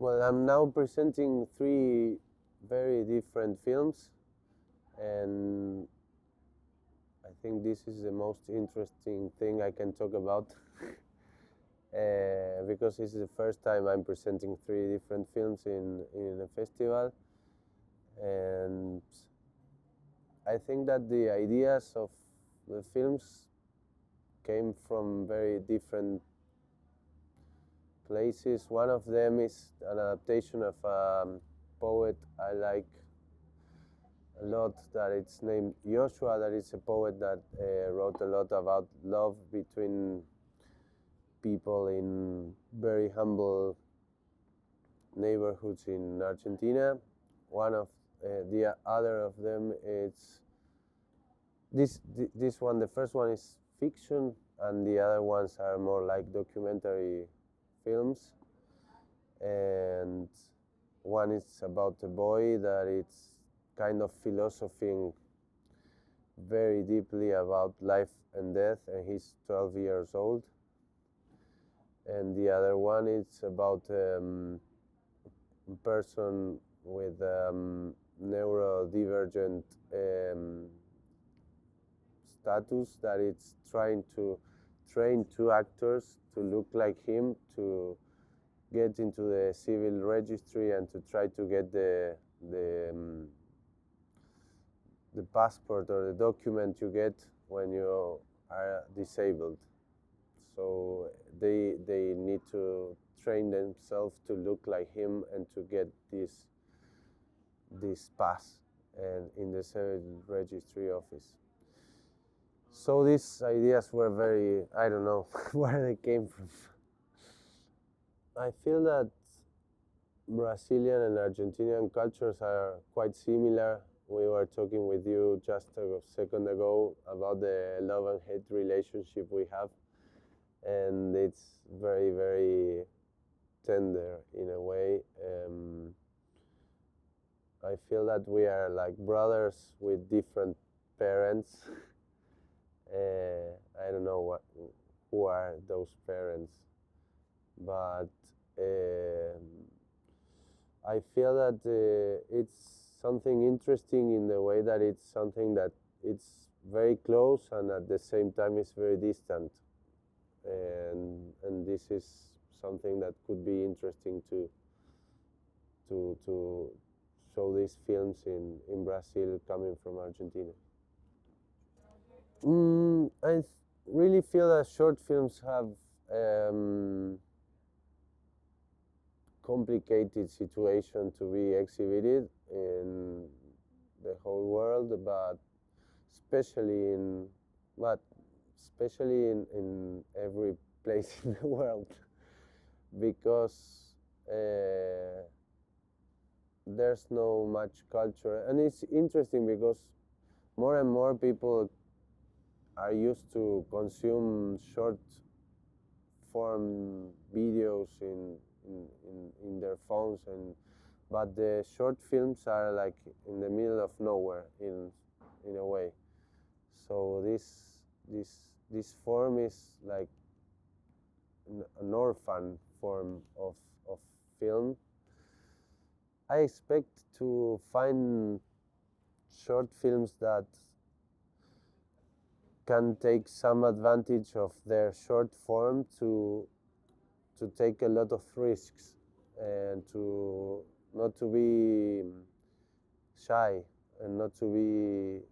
Well, I'm now presenting 3 very different films, and I think this is the most interesting thing I can talk about because this is the first time I'm presenting 3 different films in a festival, and I think that the ideas of the films came from very different places. One of them is an adaptation of a poet I like a lot, that it's named Joshua, that is a poet that wrote a lot about love between people in very humble neighborhoods in Argentina. One of the other of them is this one. The first one is fiction, and the other ones are more like documentary films. And one is about a boy that it's kind of philosophizing very deeply about life and death, and he's 12 years old. And the other one is about a person with neurodivergent status, that it's trying to train 2 actors to look like him, to get into the civil registry and to try to get the passport or the document you get when you are disabled. So they need to train themselves to look like him and to get this pass and in the civil registry office. So these ideas were very, I don't know where they came from. I feel that Brazilian and Argentinian cultures are quite similar. We were talking with you just a second ago about the love and hate relationship we have, and it's very, very tender in a way. I feel that we are like brothers with different parents. I don't know who are those parents, but I feel that it's something interesting in the way that it's something that it's very close and at the same time it's very distant, and this is something that could be interesting to show these films in Brazil coming from Argentina. I really feel that short films have complicated situation to be exhibited in the whole world, but especially in every place in the world, because there's no much culture. And it's interesting because more and more people are used to consume short form videos in their phones, but the short films are like in the middle of nowhere in a way. So this form is like an orphan form of film. I expect to find short films that can take some advantage of their short form to take a lot of risks, and to not to be shy and not to be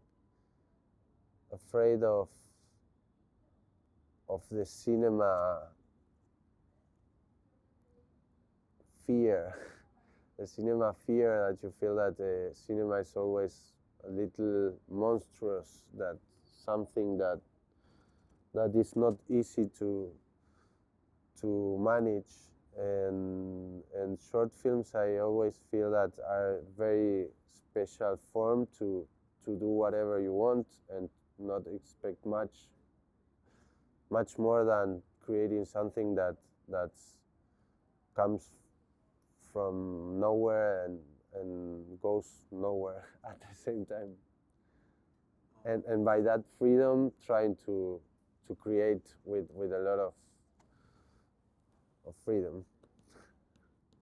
afraid of the cinema fear. The cinema fear that you feel that the cinema is always a little monstrous, that something that is not easy to manage, and short films I always feel that are very special form to do whatever you want and not expect much more than creating something that comes from nowhere and goes nowhere at the same time. And by that freedom, trying to create with a lot of freedom.